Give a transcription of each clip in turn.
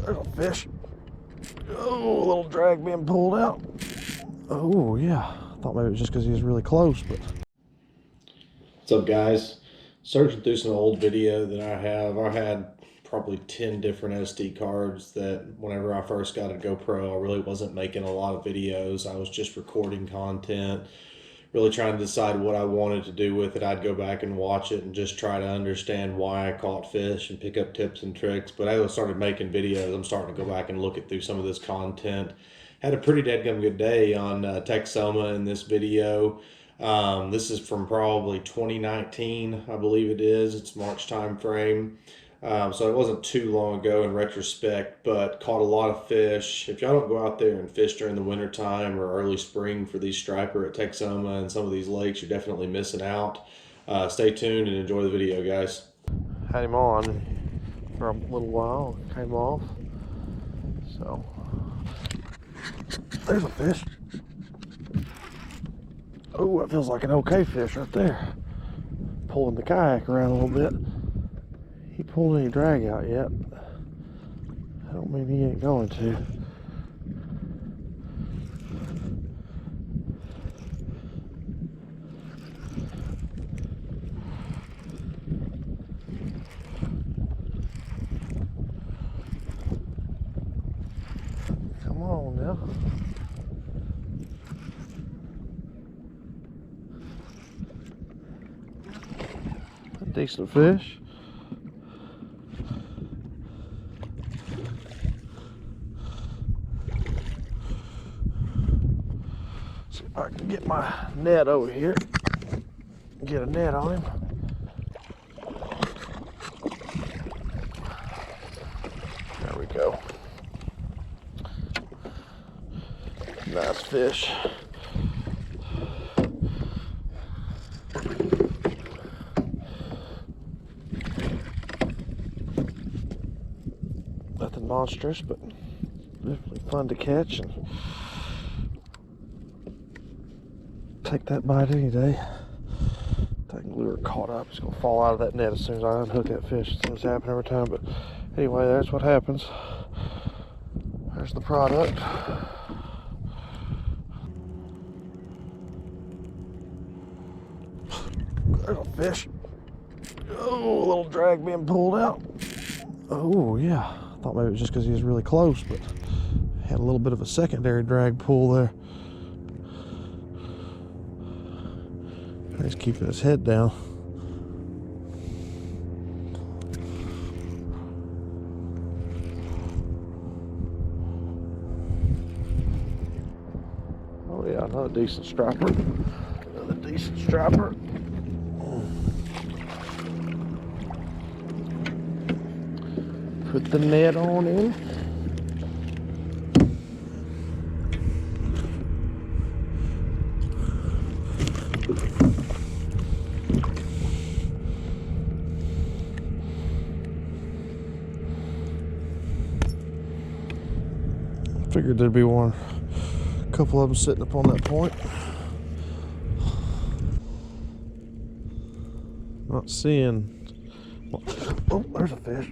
There's a fish. Oh, a little drag being pulled out. Oh, yeah. I thought maybe it was just because he was really close, but. What's up, guys? Searching through some old video that I had probably 10 different SD cards that whenever I first got a GoPro, I really wasn't making a lot of videos. I was just recording content, really trying to decide what I wanted to do with it. I'd go back and watch it and just try to understand why I caught fish and pick up tips and tricks. But as I started making videos, I'm starting to go back and look at through some of this content. Had a pretty dadgum good day on Texoma in this video. This is from probably 2019, I believe it is. It's March time frame. So it wasn't too long ago in retrospect, but caught a lot of fish. If y'all don't go out there and fish during the winter time or early spring for these striper at Texoma and some of these lakes, you're definitely missing out. Stay tuned and enjoy the video, guys. Had him on for a little while, came off. So, there's a fish. Oh, that feels like an okay fish right there. Pulling the kayak around a little bit. He pulled any drag out yet. I don't mean he ain't going to. Come on now. A decent fish. See if I can get my net over here. Get a net on him. There we go. Nice fish. Nothing monstrous, but definitely fun to catch and take that bite any day. That lure caught up. It's gonna fall out of that net as soon as I unhook that fish. It seems to happen every time, but anyway, that's what happens. There's the product. There's a fish. Oh, a little drag being pulled out. Oh, yeah. I thought maybe it was just because he was really close, but had a little bit of a secondary drag pull there. He's keeping his head down. Oh yeah, another decent striper. Another decent striper. Put the net on in. Figured there'd be one, a couple of them sitting up on that point. Not seeing. Oh, there's a fish.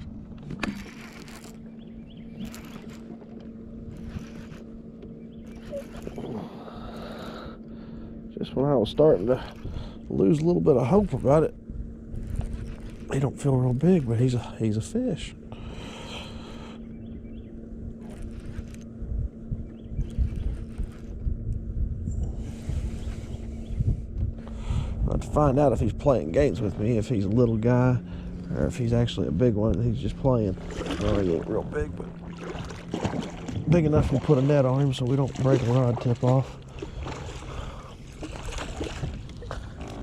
Just when I was starting to lose a little bit of hope about it. He don't feel real big, but he's a fish. I'd find out if he's playing games with me, if he's a little guy, or if he's actually a big one and he's just playing. No, he ain't real big, but big enough to put a net on him so we don't break a rod tip off.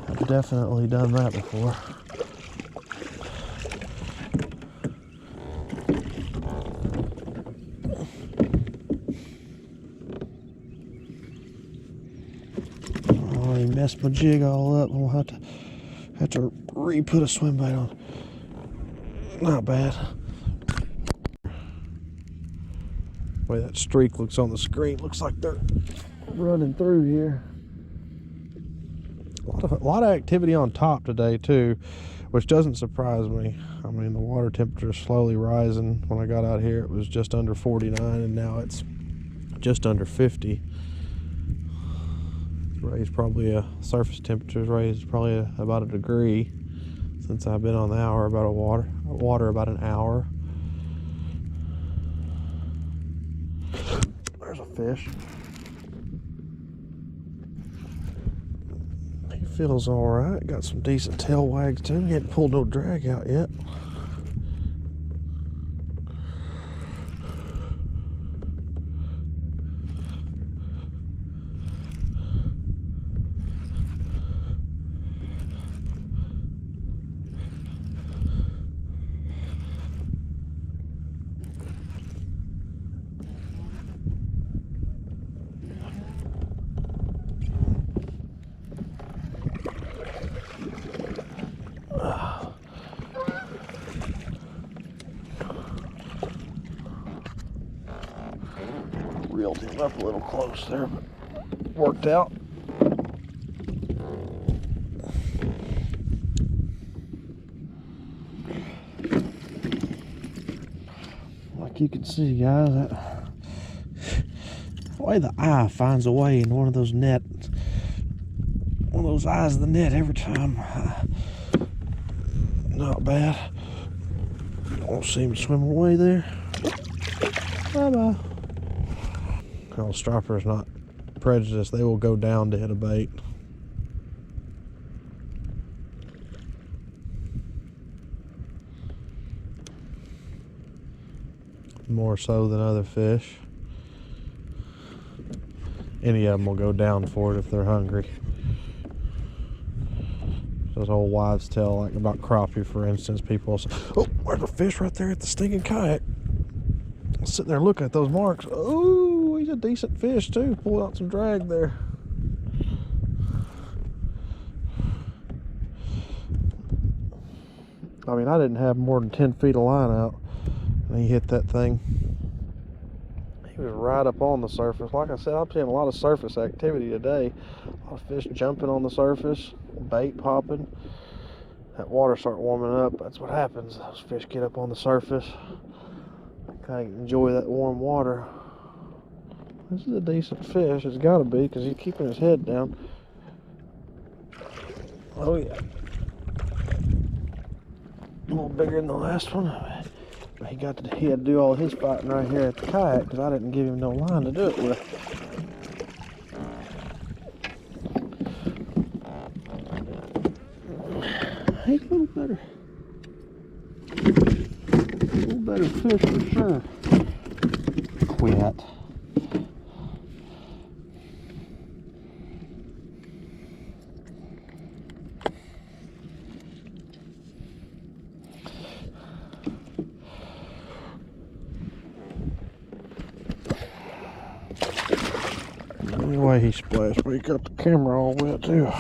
I've definitely done that before. Oh, he messed my jig all up. We'll have to re-put a swim bait on. Not bad. The way that streak looks on the screen, looks like they're running through here. A lot of activity on top today too. which doesn't surprise me. I mean, the water temperature is slowly rising. When I got out here, it was just under 49, and now it's just under 50. It's raised probably surface temperature is raised probably about a degree since I've been on the hour about water about an hour. There's a fish. He feels all right. Got some decent tail wags to him. He hadn't pulled no drag out yet. Reeled him up a little close there, but worked out. Like you can see, guys, that way the eye finds a way in one of those nets, one of those eyes of the net every time. Not bad. Don't see him swim away there. Bye-bye. Well, striper's not prejudiced. They will go down to hit a bait. More so than other fish. Any of them will go down for it if they're hungry. Those old wives' tale, like about crappie, for instance, people will say, "Oh, there's a fish right there at the stinking kayak." I'll sit there and look at those marks. Oh, he's a decent fish too. Pull out some drag there. I mean, I didn't have more than 10 feet of line out, and he hit that thing. He was right up on the surface. Like I said, I'm seeing a lot of surface activity today. A lot of fish jumping on the surface, bait popping. That water start warming up. That's what happens. Those fish get up on the surface. Kind of enjoy that warm water. This is a decent fish. It's got to be, because he's keeping his head down. Oh yeah. A little bigger than the last one. But he had to do all his fighting right here at the kayak because I didn't give him no line to do it with. He's a little better fish for sure. Quit. Anyway, he splashed, but he got the camera all wet too.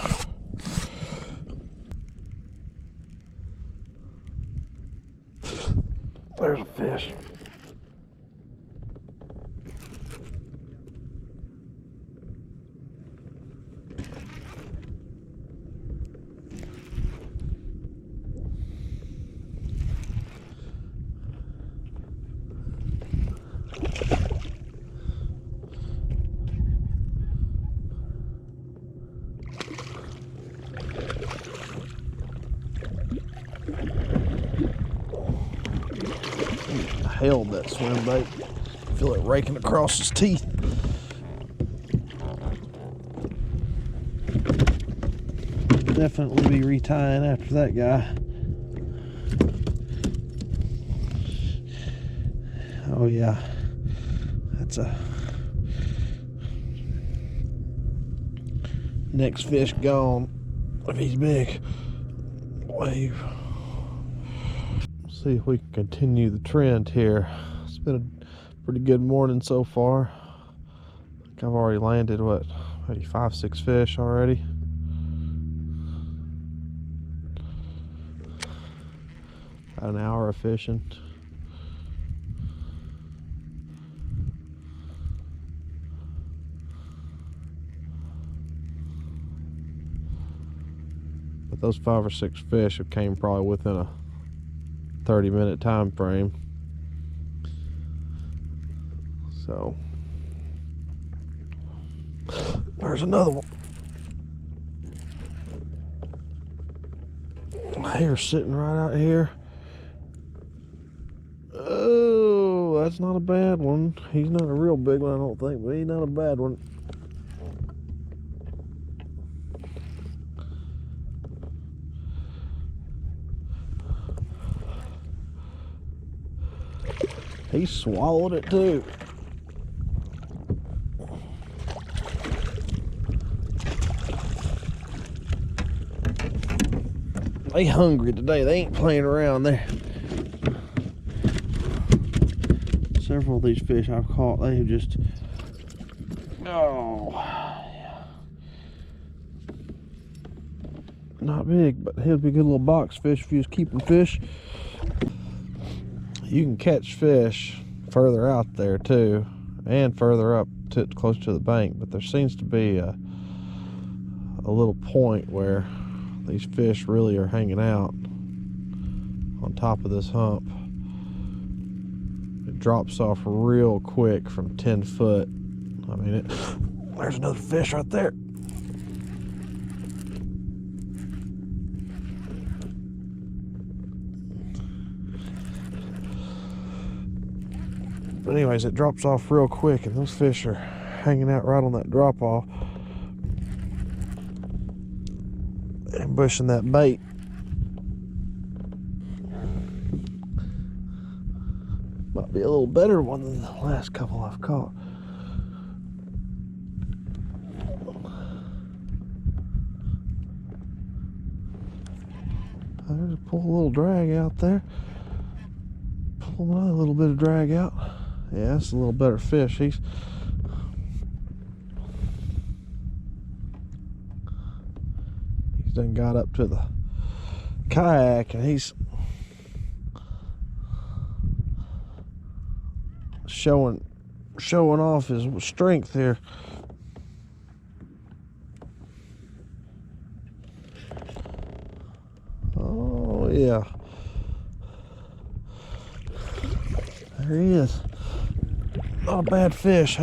There's a fish. Held that swim bait. Feel it raking across his teeth. Definitely be retying after that guy. Oh yeah, that's a next fish gone. If he's big, wave. See if we can continue the trend here. It's been a pretty good morning so far. I think I've already landed what, maybe 5-6 fish already. About an hour of fishing. but those 5 or 6 fish have came probably within a 30-minute time frame. So there's another one. Hair sitting right out here. Oh, that's not a bad one. He's not a real big one, I don't think, but he's not a bad one. He swallowed it too. They hungry today. They ain't playing around there. Several of these fish I've caught, they have just, oh, not big, but he'll be a good little box fish if you was keeping fish. You can catch fish further out there too, and further up to close to the bank, but there seems to be a little point where these fish really are hanging out on top of this hump. It drops off real quick from 10 foot. I mean, there's another fish right there. But anyways, it drops off real quick, and those fish are hanging out right on that drop off, ambushing that bait. Might be a little better one than the last couple I've caught. There's pull a little drag out there. Pull another little bit of drag out. Yeah, that's a little better fish. He's done got up to the kayak, and he's showing off his strength here. Oh yeah, there he is. Not a bad fish.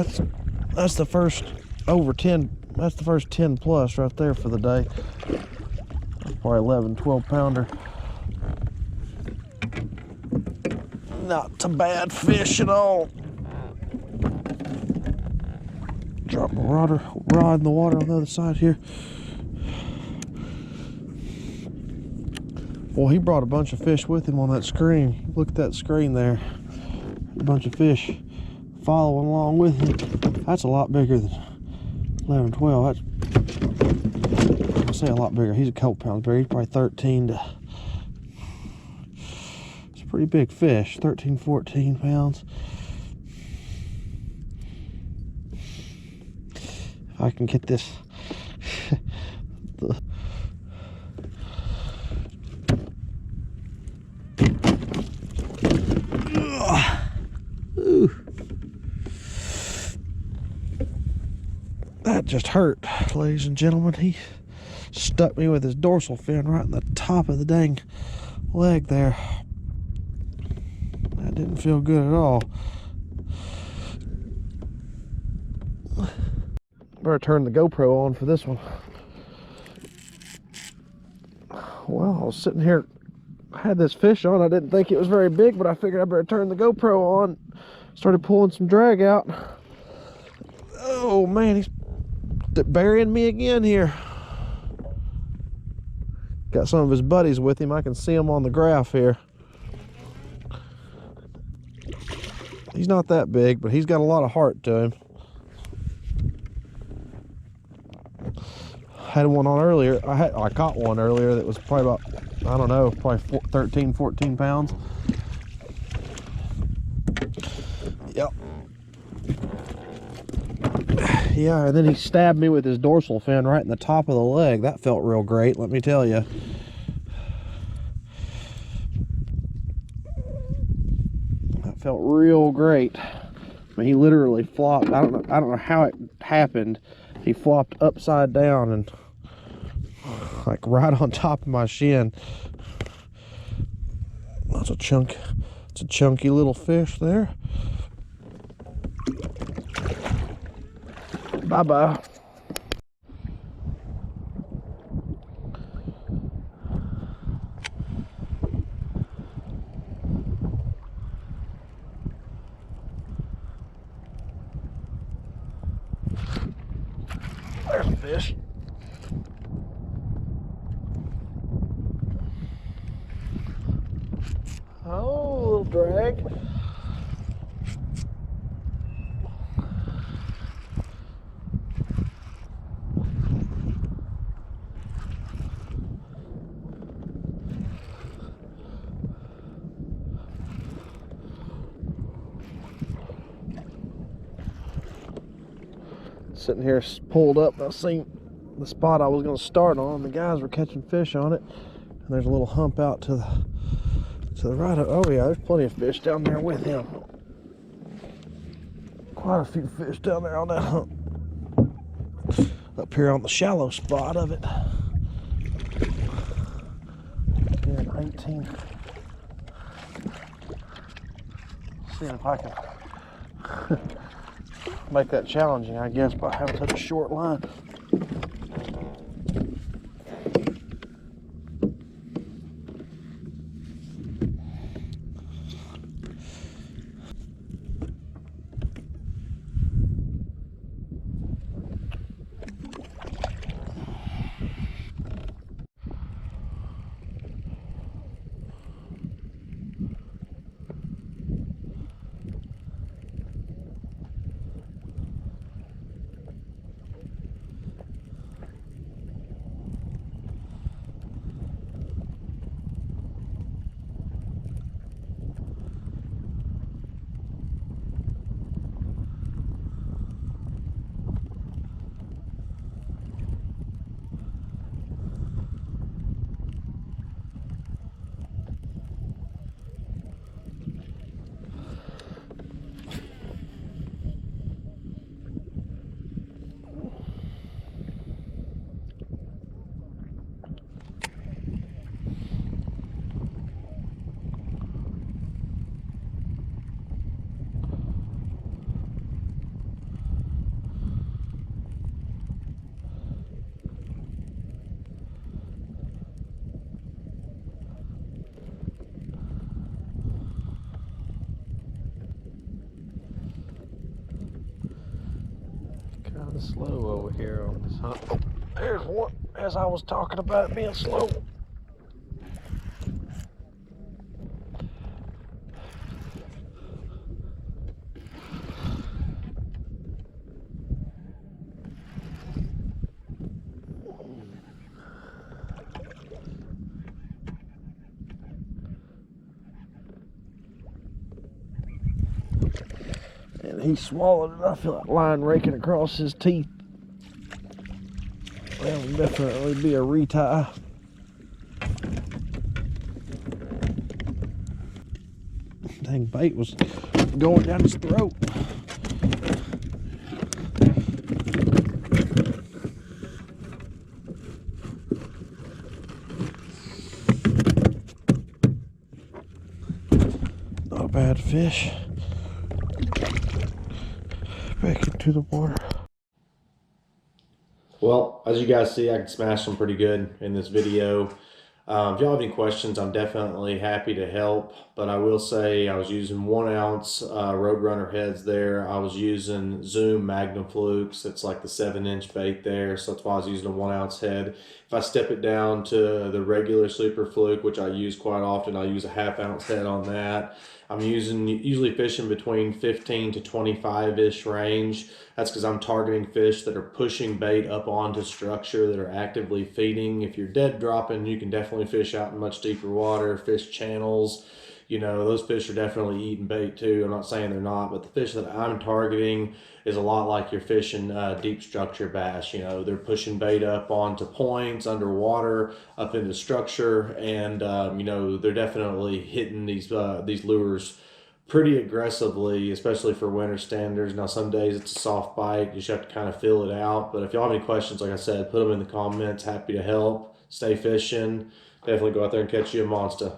That's the first over 10. That's the first 10 plus right there for the day. That's probably 11, 12 pounder. Not a bad fish at all. Drop my rod in the water on the other side here. Boy, he brought a bunch of fish with him on that screen. Look at that screen there. A bunch of fish following along with him. That's a lot bigger than 11, 12. That's, I'll say a lot bigger. He's a couple pounds bigger. He's probably 13 to... It's a pretty big fish. 13, 14 pounds. If I can get this... Ooh. That just hurt, ladies and gentlemen. He stuck me with his dorsal fin right in the top of the dang leg there. That didn't feel good at all. Better turn the GoPro on for this one. Well, I was sitting here, I had this fish on. I didn't think it was very big, but I figured I better turn the GoPro on. Started pulling some drag out. Oh man, he's burying me again here. Got some of his buddies with him. I can see him on the graph here. He's not that big, but he's got a lot of heart to him. Had one on earlier. I caught one earlier that was probably about, I don't know, probably 13, 14 pounds. Yep. Yeah, and then he stabbed me with his dorsal fin right in the top of the leg. That felt real great, let me tell you. That felt real great. I mean, he literally flopped. I don't know how it happened. He flopped upside down and like right on top of my shin. That's a chunk. It's a chunky little fish there. Bye-bye. There's a fish. Oh, little drag. Sitting here pulled up, and I seen the spot I was going to start on. The guys were catching fish on it, and there's a little hump out to the right of. Oh yeah, there's plenty of fish down there with him. Quite a few fish down there on that hump. Up here on the shallow spot of it. Here in 18. Seeing if I can make that challenging, I guess, by having such a short line. Kind of slow over here on this hunt. Oh, there's one, as I was talking about it being slow. And he swallowed it. I feel that line raking across his teeth. That'll definitely be a retie. Dang, bait was going down his throat. Not a bad fish. Back into the water. Well, as you guys see, I can smash them pretty good in this video. If y'all have any questions, I'm definitely happy to help. But I will say I was using 1 ounce Roadrunner heads there. I was using Zoom Magnum Flukes. It's like the 7-inch bait there. So that's why I was using a 1 ounce head. If I step it down to the regular Super Fluke, which I use quite often, I use a 1/2 ounce head on that. I'm usually fishing between 15 to 25-ish range. That's because I'm targeting fish that are pushing bait up onto structure, that are actively feeding. If you're dead dropping, you can definitely fish out in much deeper water, fish channels. You know, those fish are definitely eating bait too. I'm not saying they're not, but the fish that I'm targeting is a lot like you're fishing deep structure bass. You know, they're pushing bait up onto points, underwater, up into structure, and you know, they're definitely hitting these lures pretty aggressively, especially for winter standards. Now, some days it's a soft bite. You just have to kind of feel it out. But if y'all have any questions, like I said, put them in the comments. Happy to help. stay fishing. Definitely go out there and catch you a monster.